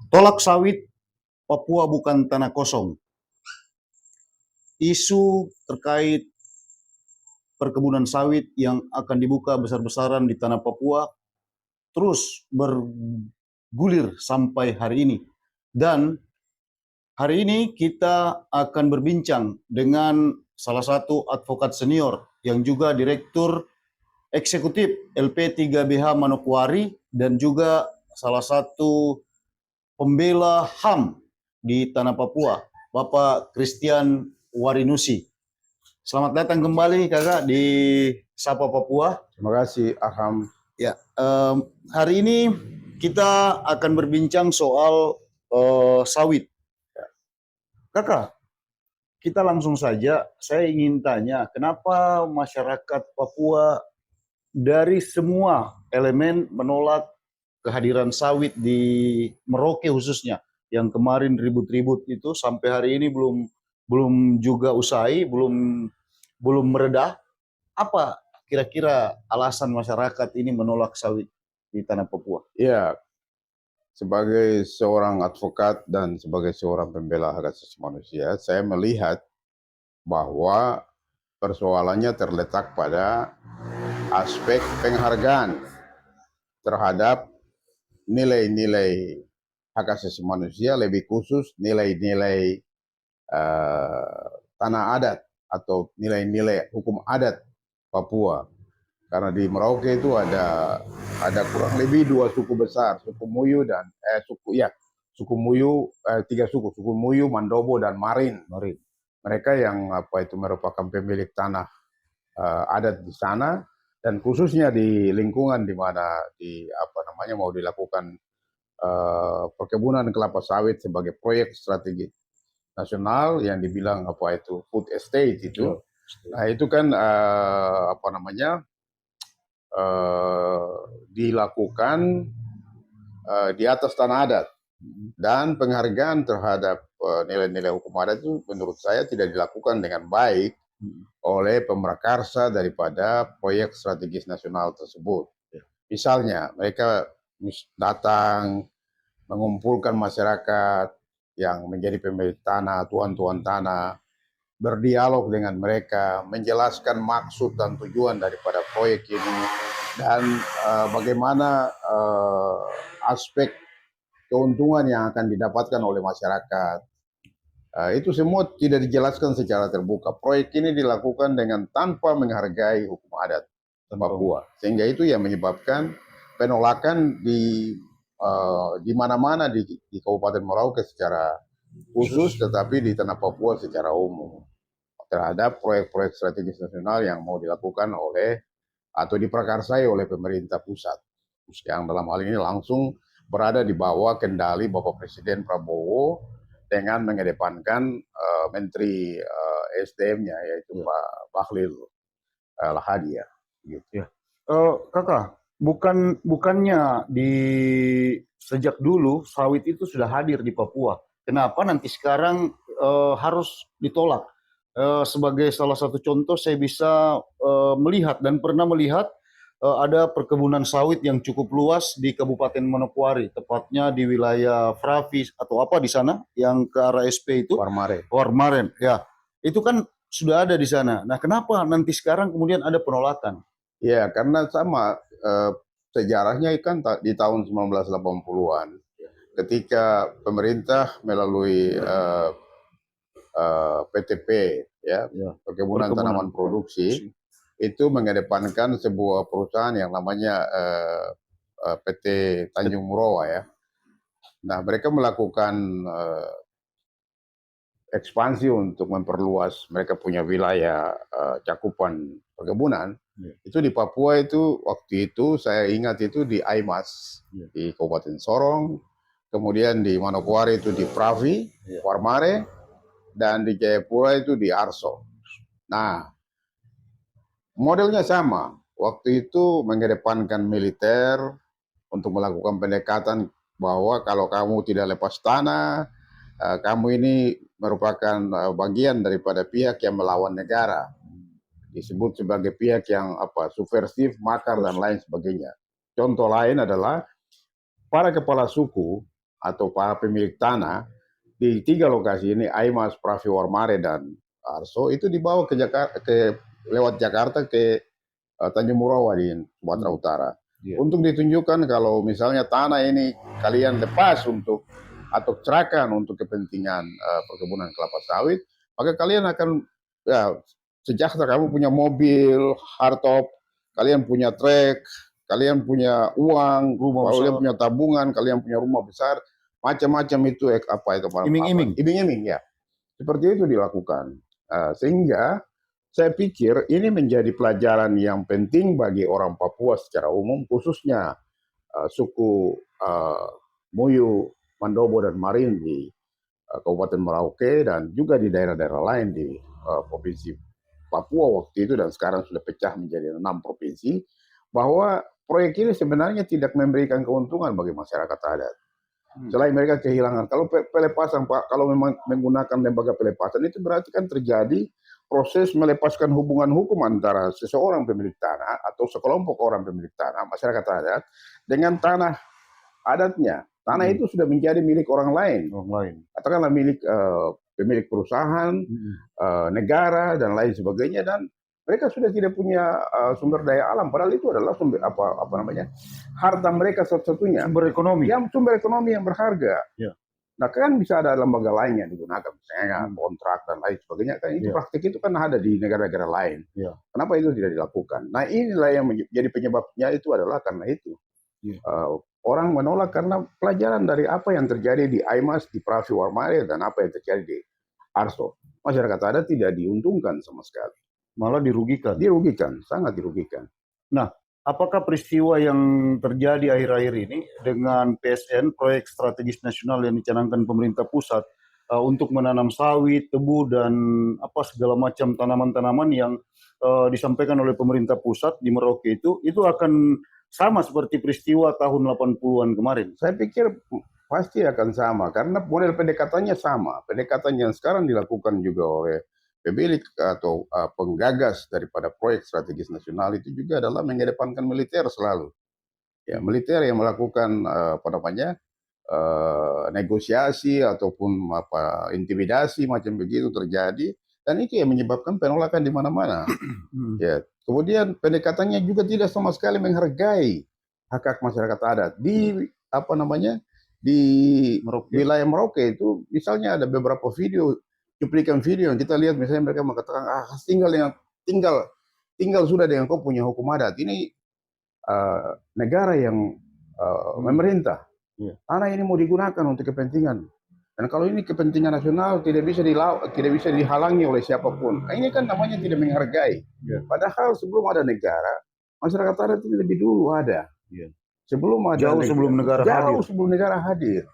Tolak sawit, Papua bukan tanah kosong. Isu terkait perkebunan sawit yang akan dibuka besar-besaran di tanah Papua terus bergulir sampai hari ini. Dan hari ini kita akan berbincang dengan salah satu advokat senior yang juga direktur eksekutif LP3BH Manokwari dan juga salah satu pembela HAM di tanah Papua, Bapak Christian Warinusi. Selamat datang kembali kakak di Sapa Papua. Terima kasih, Arham. Ya, hari ini kita akan berbincang soal sawit. Kakak, kita langsung saja. Saya ingin tanya, kenapa masyarakat Papua dari semua elemen menolak kehadiran sawit di Merauke khususnya, yang kemarin ribut-ribut itu sampai hari ini belum juga usai, belum meredah. Apa kira-kira alasan masyarakat ini menolak sawit di tanah Papua? Ya, sebagai seorang advokat dan sebagai seorang pembela hak asasi manusia, saya melihat bahwa persoalannya terletak pada aspek penghargaan terhadap nilai-nilai hak asasi manusia, lebih khusus nilai-nilai tanah adat atau nilai-nilai hukum adat Papua. Karena di Merauke itu ada kurang lebih 2 suku besar, suku Muyu dan suku Muyu, 3 suku Muyu, Mandobo dan Marin. Mereka yang merupakan pemilik tanah adat di sana, dan khususnya di lingkungan di mana mau dilakukan perkebunan kelapa sawit sebagai proyek strategi nasional yang dibilang food estate itu. Nah, itu kan dilakukan di atas tanah adat, dan penghargaan terhadap nilai-nilai hukum adat itu menurut saya tidak dilakukan dengan baik oleh pemrakarsa daripada proyek strategis nasional tersebut. Misalnya mereka datang mengumpulkan masyarakat yang menjadi pemilik tanah, tuan-tuan tanah, berdialog dengan mereka, menjelaskan maksud dan tujuan daripada proyek ini, dan bagaimana aspek keuntungan yang akan didapatkan oleh masyarakat. Itu semua tidak dijelaskan secara terbuka. Proyek ini dilakukan dengan tanpa menghargai hukum adat Papua, sehingga itu yang menyebabkan penolakan di mana-mana di Kabupaten Merauke secara khusus, tetapi di tanah Papua secara umum, terhadap proyek-proyek strategis nasional yang mau dilakukan oleh atau diprakarsai oleh pemerintah pusat, yang dalam hal ini langsung berada di bawah kendali Bapak Presiden Prabowo dengan mengedepankan Menteri SDM-nya, yaitu Pak Bahlil Lahadi. Gitu. Kakak, bukannya di sejak dulu sawit itu sudah hadir di Papua. Kenapa nanti sekarang harus ditolak? Sebagai salah satu contoh, saya bisa melihat dan pernah melihat ada perkebunan sawit yang cukup luas di Kabupaten Manokwari, tepatnya di wilayah Fravis atau apa di sana, yang ke arah SP itu. Warmaren, ya. Itu kan sudah ada di sana. Nah, kenapa nanti sekarang kemudian ada penolakan? Ya, karena sama sejarahnya kan di tahun 1980-an, ketika pemerintah melalui PTP, Perkebunan Tanaman Produksi, itu mengedepankan sebuah perusahaan yang namanya PT Tanjung Murowa, ya. Nah, mereka melakukan ekspansi untuk memperluas mereka punya wilayah cakupan perkebunan. Itu di Papua itu, waktu itu saya ingat itu di Aimas, di Kabupaten Sorong, kemudian di Manokwari itu di Pravi, Warmare, dan di Jayapura itu di Arso. Nah, modelnya sama. Waktu itu mengedepankan militer untuk melakukan pendekatan bahwa kalau kamu tidak lepas tanah, kamu ini merupakan bagian daripada pihak yang melawan negara. Disebut sebagai pihak yang subversif, makar, dan lain sebagainya. Contoh lain adalah para kepala suku atau para pemilik tanah di 3 lokasi ini, Aimas, Pravi Warmare, dan Arso, itu dibawa ke Jakarta, lewat Jakarta ke Tanjung Morawa di Sumatera Utara. Untuk ditunjukkan kalau misalnya tanah ini kalian lepas untuk atau cerahkan untuk kepentingan perkebunan kelapa sawit, maka kalian akan sejahtera. Kamu punya mobil, hardtop, kalian punya trek, kalian punya uang, kalian punya tabungan, kalian punya rumah besar, macam-macam itu iming-iming ya. Seperti itu dilakukan. Sehingga saya pikir ini menjadi pelajaran yang penting bagi orang Papua secara umum, khususnya suku Muyu, Mandobo, dan Marin di Kabupaten Merauke, dan juga di daerah-daerah lain di Provinsi Papua waktu itu, dan sekarang sudah pecah menjadi 6 provinsi, bahwa proyek ini sebenarnya tidak memberikan keuntungan bagi masyarakat adat. Selain mereka kehilangan, kalau pelepasan Pak, kalau memang menggunakan lembaga pelepasan, itu berarti kan terjadi proses melepaskan hubungan hukum antara seseorang pemilik tanah atau sekelompok orang pemilik tanah, masyarakat adat, dengan tanah adatnya. Tanah itu sudah menjadi milik orang lain. Katakanlah milik pemilik perusahaan, negara, dan lain sebagainya, dan mereka sudah tidak punya sumber daya alam, padahal itu adalah sumber harta mereka satu-satunya. Sumber ekonomi yang berharga. Nah, kan bisa ada lembaga lain yang digunakan, misalnya kontrak dan lain sebagainya. Kan itu praktik itu kan ada di negara-negara lain. Kenapa itu tidak dilakukan? Nah, inilah yang menjadi penyebabnya itu adalah karena itu. Orang menolak karena pelajaran dari apa yang terjadi di Aimas, di Pravi Warmare, dan apa yang terjadi di Arso. Masyarakat adat tidak diuntungkan sama sekali. Malah dirugikan. Sangat dirugikan. Nah, apakah peristiwa yang terjadi akhir-akhir ini dengan PSN, Proyek Strategis Nasional yang dicanangkan pemerintah pusat untuk menanam sawit, tebu, dan segala macam tanaman-tanaman yang disampaikan oleh pemerintah pusat di Merauke itu akan sama seperti peristiwa tahun 80-an kemarin? Saya pikir pasti akan sama, karena model pendekatannya sama. Pendekatan yang sekarang dilakukan juga oleh pemilik atau penggagas daripada proyek strategis nasional itu juga adalah mengedepankan militer selalu. Ya, militer yang melakukan negosiasi ataupun intimidasi macam begitu terjadi, dan itu yang menyebabkan penolakan di mana-mana. Ya, kemudian pendekatannya juga tidak sama sekali menghargai hak-hak masyarakat adat di di wilayah Merauke itu. Misalnya ada beberapa cuplikan video yang kita lihat, misalnya mereka mengatakan tinggal sudah dengan kau punya hukum adat. Ini negara yang memerintah. Tanah ini mau digunakan untuk kepentingan. Dan kalau ini kepentingan nasional tidak bisa dihalangi oleh siapapun. Nah, ini kan namanya tidak menghargai. Padahal sebelum ada negara, masyarakat adat itu lebih dulu ada. Sebelum negara hadir.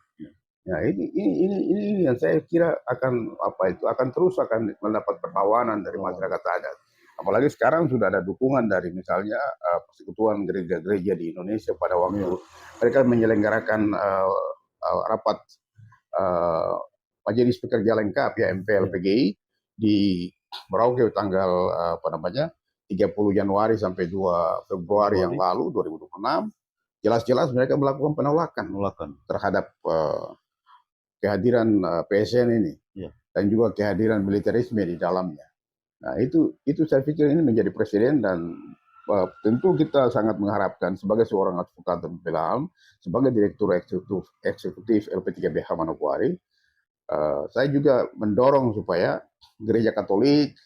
Ya, ini yang saya kira akan terus mendapat perlawanan dari masyarakat adat. Apalagi sekarang sudah ada dukungan dari misalnya persekutuan gereja-gereja di Indonesia pada waktu mereka menyelenggarakan rapat Majelis Pekerja Lengkap ya MPLPGI di Merauke tanggal 30 Januari sampai 2 Februari yang lalu 2026. Jelas-jelas mereka melakukan penolakan terhadap kehadiran PSN ini dan juga kehadiran militerisme di dalamnya. Nah, itu saya pikir ini menjadi presiden, dan tentu kita sangat mengharapkan sebagai seorang advokat dan pembela HAM, sebagai direktur eksekutif LP3BH Manokwari, saya juga mendorong supaya gereja Katolik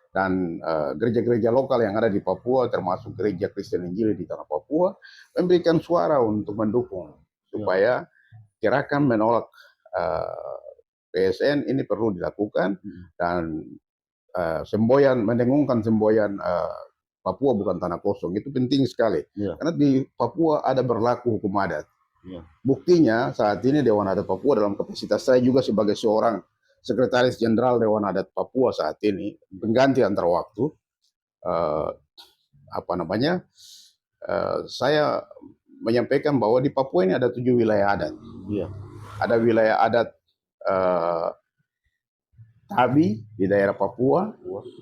dan gereja-gereja lokal yang ada di Papua, termasuk gereja Kristen Injil di tanah Papua, memberikan suara untuk mendukung supaya gerakan menolak PSN ini perlu dilakukan, dan mendengungkan semboyan Papua bukan tanah kosong itu penting sekali. Karena di Papua ada berlaku hukum adat. Buktinya saat ini Dewan Adat Papua, dalam kapasitas saya juga sebagai seorang Sekretaris Jenderal Dewan Adat Papua saat ini, pengganti antar waktu, saya menyampaikan bahwa di Papua ini ada 7 wilayah adat. Ada wilayah adat Tabi di daerah Papua,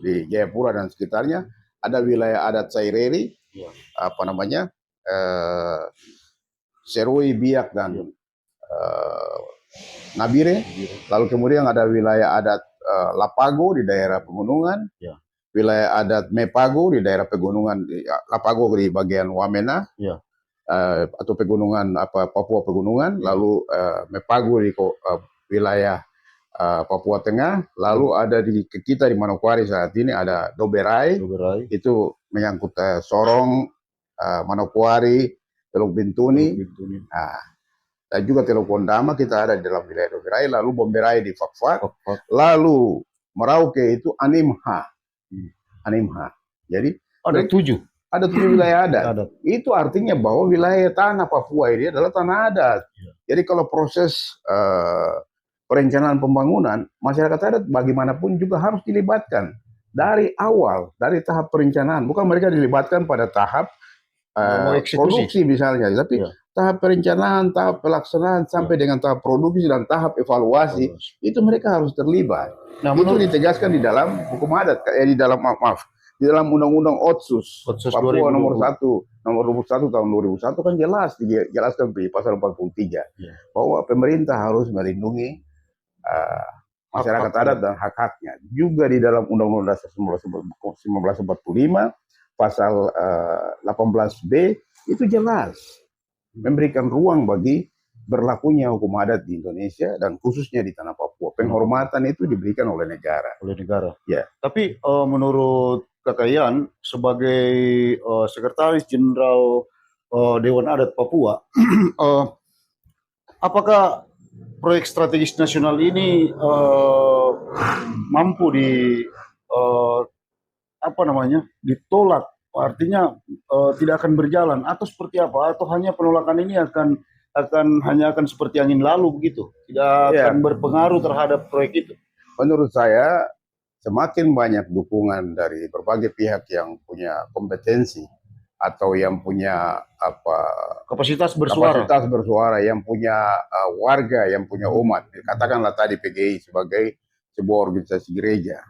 di Jayapura dan sekitarnya. Ada wilayah adat Saireri, Serui, Biak, dan eh, Nabire, lalu kemudian ada wilayah adat Lapago di daerah pegunungan, Ya. wilayah adat Mepago di daerah pegunungan, Lapago di bagian Wamena, Ya. atau pegunungan Papua pegunungan, lalu Mepago di wilayah Papua Tengah, lalu ada di kita di Manokwari saat ini ada Doberai, Doberai. itu menyangkut Sorong, Manokwari, Teluk Bintuni, dan juga Teluk Kondama kita ada di dalam wilayah Doberai, lalu Bomberai di Fakfak, lalu Merauke itu Animha. Jadi ada 7 wilayah adat. Itu artinya bahwa wilayah tanah Papua ini adalah tanah adat. Jadi kalau proses perencanaan pembangunan, masyarakat adat bagaimanapun juga harus dilibatkan dari awal, dari tahap perencanaan. Bukan mereka dilibatkan pada tahap produksi misalnya, tapi tahap perencanaan, tahap pelaksanaan sampai dengan tahap produksi dan tahap evaluasi itu mereka harus terlibat. Nah, itu ditegaskan di dalam hukum adat, di dalam di dalam Undang-Undang Otsus Papua nomor 1 tahun 2001 kan jelas dijelaskan di pasal 43 bahwa pemerintah harus melindungi masyarakat adat dan hak-haknya. Juga di dalam Undang-Undang Dasar 1945 pasal 18B itu jelas memberikan ruang bagi berlakunya hukum adat di Indonesia dan khususnya di tanah Papua. Penghormatan itu diberikan oleh negara. Ya. Tapi menurut Kakak Yan sebagai Sekretaris Jenderal Dewan Adat Papua, apakah proyek strategis nasional ini mampu ditolak? Artinya tidak akan berjalan atau seperti apa? Atau hanya penolakan ini akan seperti angin lalu begitu, tidak akan berpengaruh terhadap proyek itu? Menurut saya semakin banyak dukungan dari berbagai pihak yang punya kompetensi atau yang punya kapasitas bersuara, yang punya warga, yang punya umat. Katakanlah tadi PGI sebagai sebuah organisasi gereja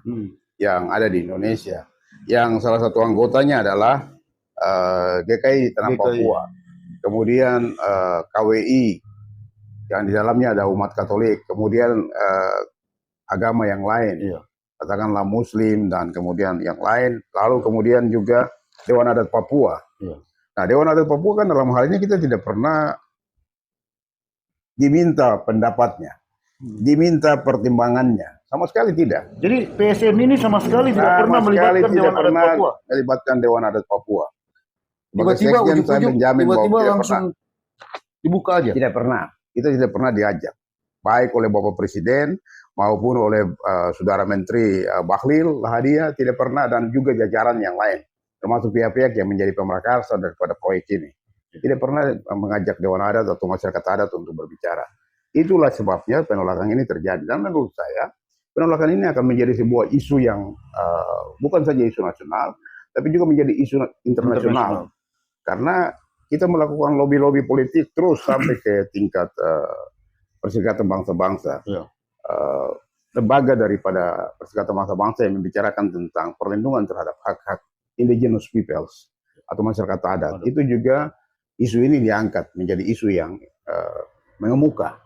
yang ada di Indonesia, yang salah satu anggotanya adalah GKI Tanah Papua, kemudian KWI yang di dalamnya ada umat Katolik, kemudian agama yang lain, katakanlah Muslim dan kemudian yang lain, lalu kemudian juga Dewan Adat Papua. Nah, Dewan Adat Papua kan dalam hal ini kita tidak pernah diminta pendapatnya, diminta pertimbangannya. Sama sekali tidak. Jadi PSN ini sama sekali tidak pernah melibatkan Dewan Adat Papua. Melibatkan Dewan Adat Papua. Tiba-tiba langsung dibuka aja. Tidak pernah. Kita tidak pernah diajak. Baik oleh Bapak Presiden maupun oleh Saudara Menteri Bahlil Lahadiah tidak pernah, dan juga jajaran yang lain, termasuk pihak-pihak yang menjadi pemrakarsa daripada proyek ini. Tidak pernah mengajak Dewan Adat atau masyarakat adat untuk berbicara. Itulah sebabnya penolakan ini terjadi. Dan menurut saya penolakan ini akan menjadi sebuah isu yang bukan saja isu nasional, tapi juga menjadi isu internasional. Karena kita melakukan lobby-lobby politik terus sampai ke tingkat Perserikatan Bangsa-Bangsa. Lembaga daripada Perserikatan Bangsa-Bangsa yang membicarakan tentang perlindungan terhadap hak-hak indigenous peoples atau masyarakat adat. Itu juga isu ini diangkat menjadi isu yang mengemuka.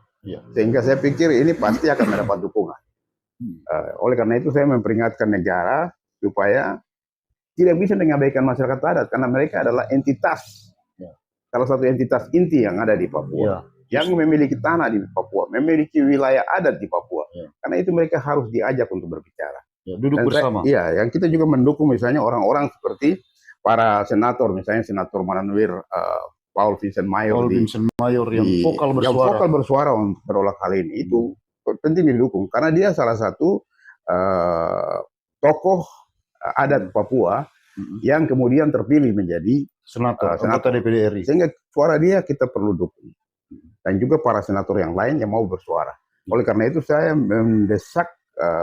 Sehingga saya pikir ini pasti akan mendapat dukungan. Oleh karena itu saya memperingatkan negara supaya tidak bisa mengabaikan masyarakat adat, karena mereka adalah entitas, salah satu entitas inti yang ada di Papua, yang memiliki tanah di Papua, memiliki wilayah adat di Papua. Karena itu mereka harus diajak untuk berbicara. Duduk bersama. Yang kita juga mendukung misalnya orang-orang seperti para senator, misalnya Senator Mananwir Paul Vincent Mayor yang vokal bersuara untuk menolak hal ini. Itu penting didukung karena dia salah satu tokoh adat Papua yang kemudian terpilih menjadi senator DPD RI. Sehingga suara dia kita perlu dukung, dan juga para senator yang lain yang mau bersuara. Oleh karena itu saya mendesak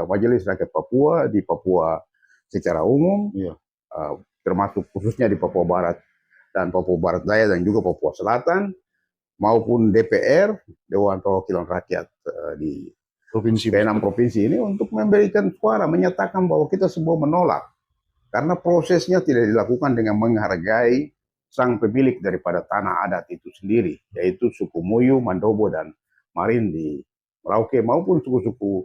Majelis Rakyat Papua di Papua secara umum, termasuk khususnya di Papua Barat dan Papua Barat Daya dan juga Papua Selatan, maupun DPR, Dewan Perwakilan Rakyat di K6 provinsi ini, untuk memberikan suara, menyatakan bahwa kita semua menolak. Karena prosesnya tidak dilakukan dengan menghargai sang pemilik daripada tanah adat itu sendiri, yaitu suku Muyu, Mandobo, dan Marin di Merauke maupun suku-suku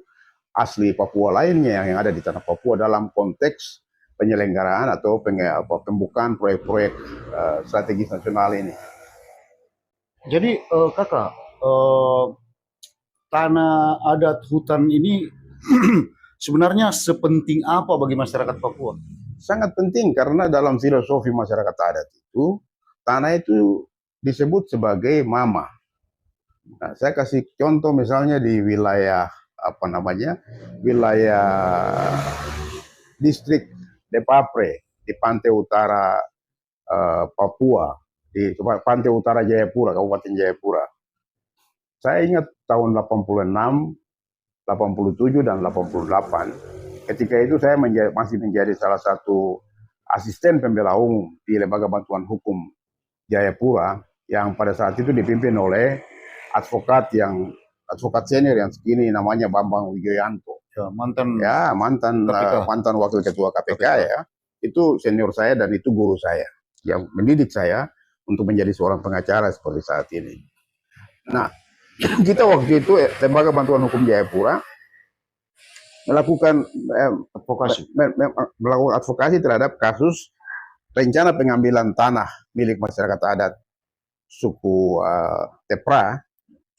asli Papua lainnya yang ada di tanah Papua dalam konteks penyelenggaraan atau pembukaan proyek-proyek strategis nasional ini. Jadi kakak, tanah adat hutan ini sebenarnya sepenting apa bagi masyarakat Papua? Sangat penting karena dalam filosofi masyarakat adat itu tanah itu disebut sebagai mama. Nah, saya kasih contoh misalnya di wilayah wilayah distrik Depapre di pantai utara Papua, di pantai utara Jayapura, Kabupaten Jayapura. Saya ingat tahun 86, 87 dan 88. Ketika itu saya masih menjadi salah satu asisten pembela umum di Lembaga Bantuan Hukum Jayapura yang pada saat itu dipimpin oleh advokat senior yang segini namanya Bambang Wijoyanto. Mantan wakil ketua KPK ya. Itu senior saya dan itu guru saya yang mendidik saya untuk menjadi seorang pengacara seperti saat ini. Nah, kita waktu itu Lembaga Bantuan Hukum Jayapura melakukan advokasi terhadap kasus rencana pengambilan tanah milik masyarakat adat suku Tepra.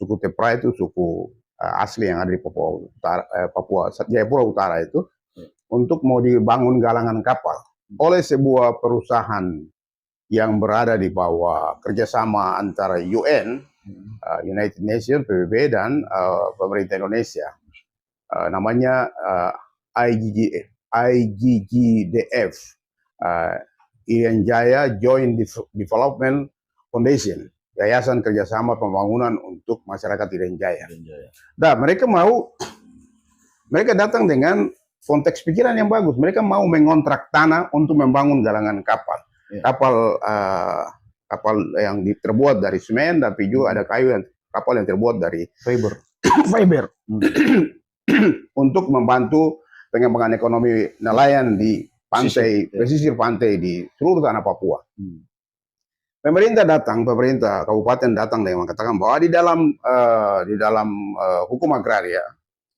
Suku Tepra itu suku asli yang ada di Papua Jayapura Utara itu, untuk mau dibangun galangan kapal oleh sebuah perusahaan yang berada di bawah kerjasama antara UN, United Nations, PBB, dan pemerintah Indonesia. Namanya IGGDF, Irian Jaya Joint Development Foundation, Yayasan Kerjasama Pembangunan untuk Masyarakat Irian Jaya. Nah, mereka datang dengan konteks pikiran yang bagus. Mereka mau mengontrak tanah untuk membangun galangan kapal. Kapal yang terbuat dari semen, tapi juga ada kapal yang terbuat dari fiber. Untuk membantu pengembangan ekonomi nelayan di pesisir pantai di seluruh tanah Papua. Pemerintah kabupaten datang dengan mengatakan bahwa di dalam hukum agraria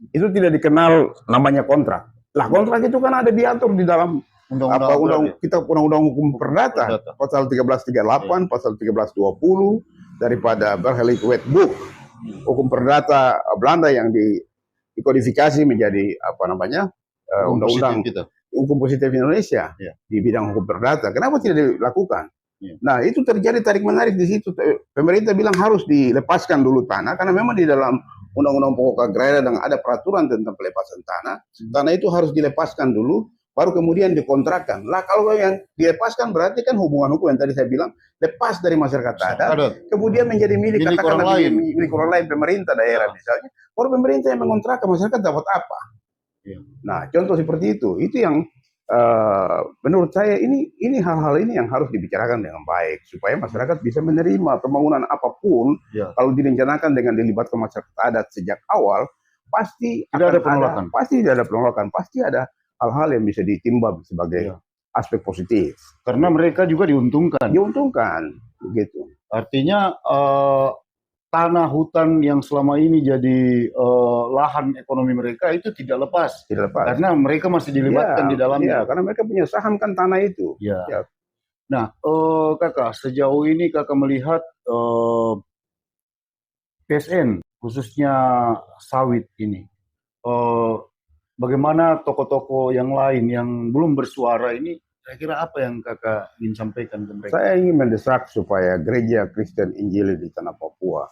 itu tidak dikenal namanya kontrak. Lah, kontrak itu kan ada diatur di dalam Undang-Undang Hukum Perdata, pasal 1338, pasal 1320 daripada Burgerlijk Wetboek, Hukum Perdata Belanda yang dikodifikasi menjadi undang-undang hukum positif Indonesia di bidang hukum perdata. Kenapa tidak dilakukan? Nah, itu terjadi tarik-menarik di situ. Pemerintah bilang harus dilepaskan dulu tanah karena memang di dalam Undang-Undang Pokok Agraria dan ada peraturan tentang pelepasan tanah. Tanah itu harus dilepaskan dulu, baru kemudian dikontrakkan. Lah, kalau yang dilepaskan berarti kan hubungan hukum yang tadi saya bilang lepas dari masyarakat adat, kemudian menjadi milik orang lain, pemerintah daerah misalnya. Baru pemerintah yang mengontrakkan, masyarakat dapat apa? Nah, contoh seperti itu yang menurut saya ini hal-hal ini yang harus dibicarakan dengan baik supaya masyarakat bisa menerima pembangunan apapun. Kalau direncanakan dengan dilibatkan masyarakat adat sejak awal, pasti tidak ada penolakan, pasti ada hal-hal yang bisa ditimbang sebagai aspek positif. Karena mereka juga diuntungkan, begitu. Artinya tanah hutan yang selama ini jadi lahan ekonomi mereka itu tidak lepas. Karena mereka masih dilibatkan di dalamnya. Karena mereka punya saham kan tanah itu. Nah, kakak, sejauh ini kakak melihat PSN, khususnya sawit ini, bagaimana toko-toko yang lain yang belum bersuara ini, kira-kira apa yang kakak ingin sampaikan ke mereka? Saya ingin mendesak supaya gereja Kristen Injili di tanah Papua,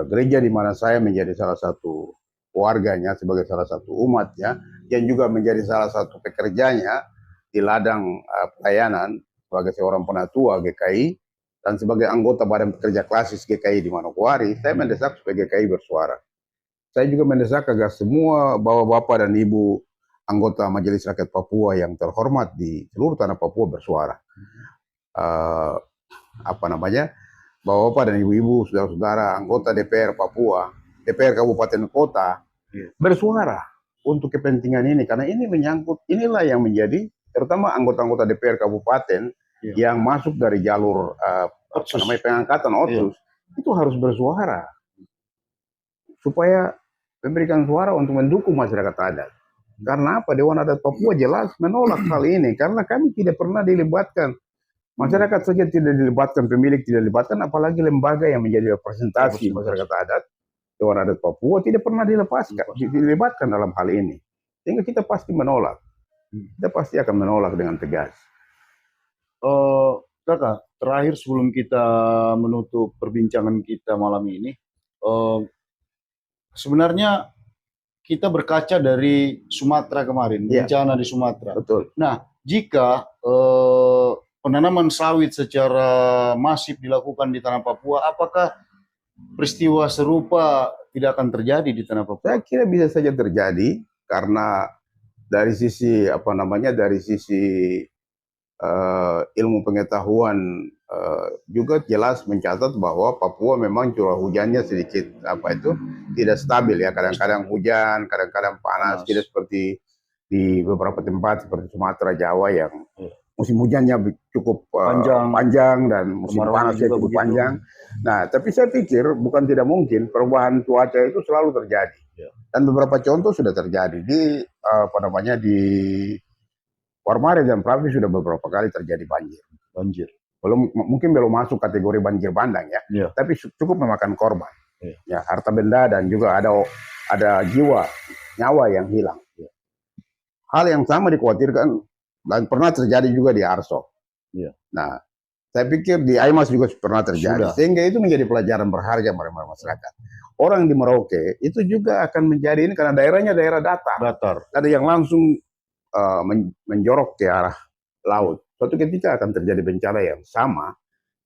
gereja di mana saya menjadi salah satu warganya, sebagai salah satu umatnya, yang juga menjadi salah satu pekerjanya di ladang pelayanan sebagai seorang penatua GKI dan sebagai anggota Badan Pekerja Klasis GKI di Manokwari. Saya mendesak supaya GKI bersuara. Saya juga mendesak agar semua bapak-bapak dan ibu anggota Majelis Rakyat Papua yang terhormat di seluruh tanah Papua bersuara. Bapak-bapak dan ibu-ibu, saudara-saudara, anggota DPR Papua, DPR Kabupaten Kota, bersuara untuk kepentingan ini. Karena ini menyangkut, inilah yang menjadi, terutama anggota-anggota DPR Kabupaten yang masuk dari jalur pengangkatan Otsus, itu harus bersuara. supaya memberikan suara untuk mendukung masyarakat adat. Karena apa? Dewan Adat Papua jelas menolak hal ini karena kami tidak pernah dilibatkan. Masyarakat saja tidak dilibatkan, pemilik tidak dilibatkan, apalagi lembaga yang menjadi representasi masyarakat adat, Dewan Adat Papua tidak pernah dilibatkan dalam hal ini. Sehingga kita pasti menolak. Kita pasti akan menolak dengan tegas. Kakak, terakhir sebelum kita menutup perbincangan kita malam ini, sebenarnya kita berkaca dari Sumatera kemarin, bencana di Sumatera. Betul. Nah, jika penanaman sawit secara masif dilakukan di tanah Papua, apakah peristiwa serupa tidak akan terjadi di tanah Papua? Saya kira bisa saja terjadi karena dari sisi dari sisi ilmu pengetahuan juga jelas mencatat bahwa Papua memang curah hujannya sedikit tidak stabil ya, kadang-kadang hujan, kadang-kadang panas, tidak seperti di beberapa tempat seperti Sumatera, Jawa yang musim hujannya cukup panjang dan musim panasnya cukup panjang. Nah, tapi saya pikir bukan tidak mungkin perubahan cuaca itu selalu terjadi. Dan beberapa contoh sudah terjadi di di Warmare dan Pravi sudah beberapa kali terjadi banjir. Mungkin belum masuk kategori banjir bandang ya, tapi cukup memakan korban, ya, harta benda dan juga ada nyawa yang hilang. Hal yang sama dikhawatirkan dan pernah terjadi juga di Arso. Nah, saya pikir di Aimas juga pernah terjadi, sehingga itu menjadi pelajaran berharga bagi masyarakat. Orang di Merauke itu juga akan menjadi ini karena daerahnya daerah datar. Ada yang langsung menjorok ke arah laut. Suatu ketika akan terjadi bencana yang sama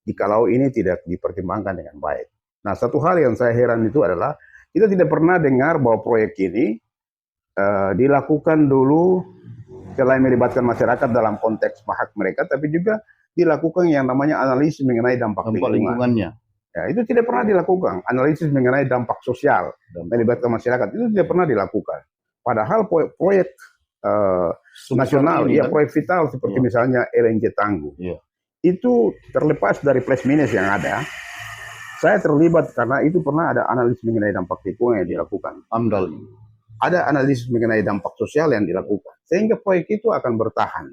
jikalau ini tidak dipertimbangkan dengan baik. Nah, satu hal yang saya heran itu adalah kita tidak pernah dengar bahwa proyek ini dilakukan dulu selain melibatkan masyarakat dalam konteks hak mereka, tapi juga dilakukan yang namanya analisis mengenai dampak lingkungannya. Ya, itu tidak pernah dilakukan. Analisis mengenai dampak sosial melibatkan masyarakat itu tidak pernah dilakukan. Padahal proyek nasional, proyek vital seperti misalnya LNG Tangguh, itu terlepas dari plus minus yang ada. Saya terlibat karena itu pernah ada analisis mengenai dampak lingkungan yang dilakukan. AMDAL. Ada analisis mengenai dampak sosial yang dilakukan. Sehingga proyek itu akan bertahan.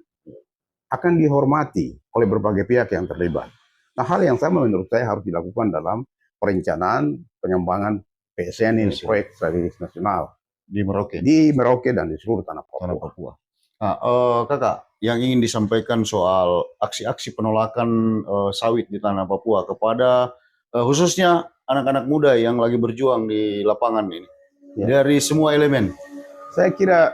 Akan dihormati oleh berbagai pihak yang terlibat. Nah, hal yang sama menurut saya harus dilakukan dalam perencanaan pengembangan PSN ini, proyek strategis nasional. Di Merauke dan di seluruh tanah Papua. Nah, Kakak, yang ingin disampaikan soal aksi-aksi penolakan sawit di tanah Papua kepada khususnya anak-anak muda yang lagi berjuang di lapangan ini, dari semua elemen. Saya kira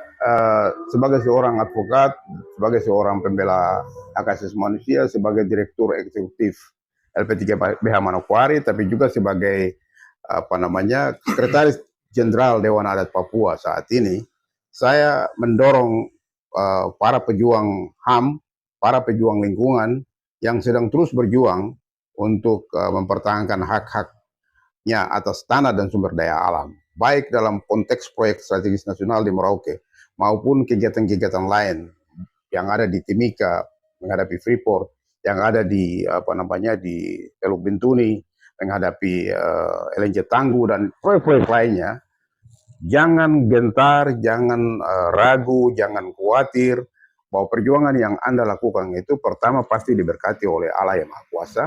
sebagai seorang advokat, sebagai seorang pembela hak asasi manusia, sebagai direktur eksekutif LP3BH Manokwari, tapi juga sebagai sekretaris Jenderal Dewan Adat Papua saat ini, saya mendorong para pejuang HAM, para pejuang lingkungan yang sedang terus berjuang untuk mempertahankan hak-haknya atas tanah dan sumber daya alam, baik dalam konteks proyek strategis nasional di Merauke maupun kegiatan-kegiatan lain yang ada di Timika menghadapi Freeport, yang ada di di Teluk Bintuni menghadapi LNG Tangguh dan proyek-proyek lainnya. Jangan gentar, jangan ragu, jangan khawatir bahwa perjuangan yang Anda lakukan itu pertama pasti diberkati oleh Allah yang Maha Kuasa,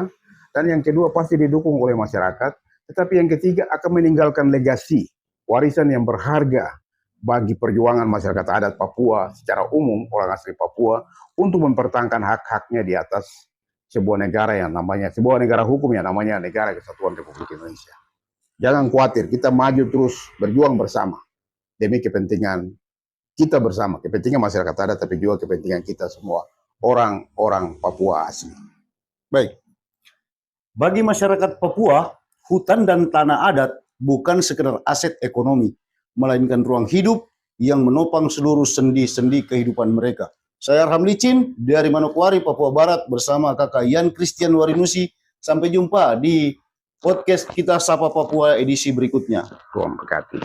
dan yang kedua pasti didukung oleh masyarakat, tetapi yang ketiga akan meninggalkan legasi, warisan yang berharga bagi perjuangan masyarakat adat Papua secara umum, orang asli Papua, untuk mempertahankan hak-haknya di atas sebuah negara hukum yang namanya Negara Kesatuan Republik Indonesia. Jangan khawatir, kita maju terus berjuang bersama demi kepentingan kita bersama, kepentingan masyarakat adat, tapi juga kepentingan kita semua, orang-orang Papua asli. Baik, bagi masyarakat Papua, hutan dan tanah adat bukan sekedar aset ekonomi, melainkan ruang hidup yang menopang seluruh sendi-sendi kehidupan mereka. Saya Arham Licin dari Manokwari, Papua Barat bersama kakak Yan Christian Warinusi. Sampai jumpa di podcast kita Sapa Papua edisi berikutnya. Tuhan berkati.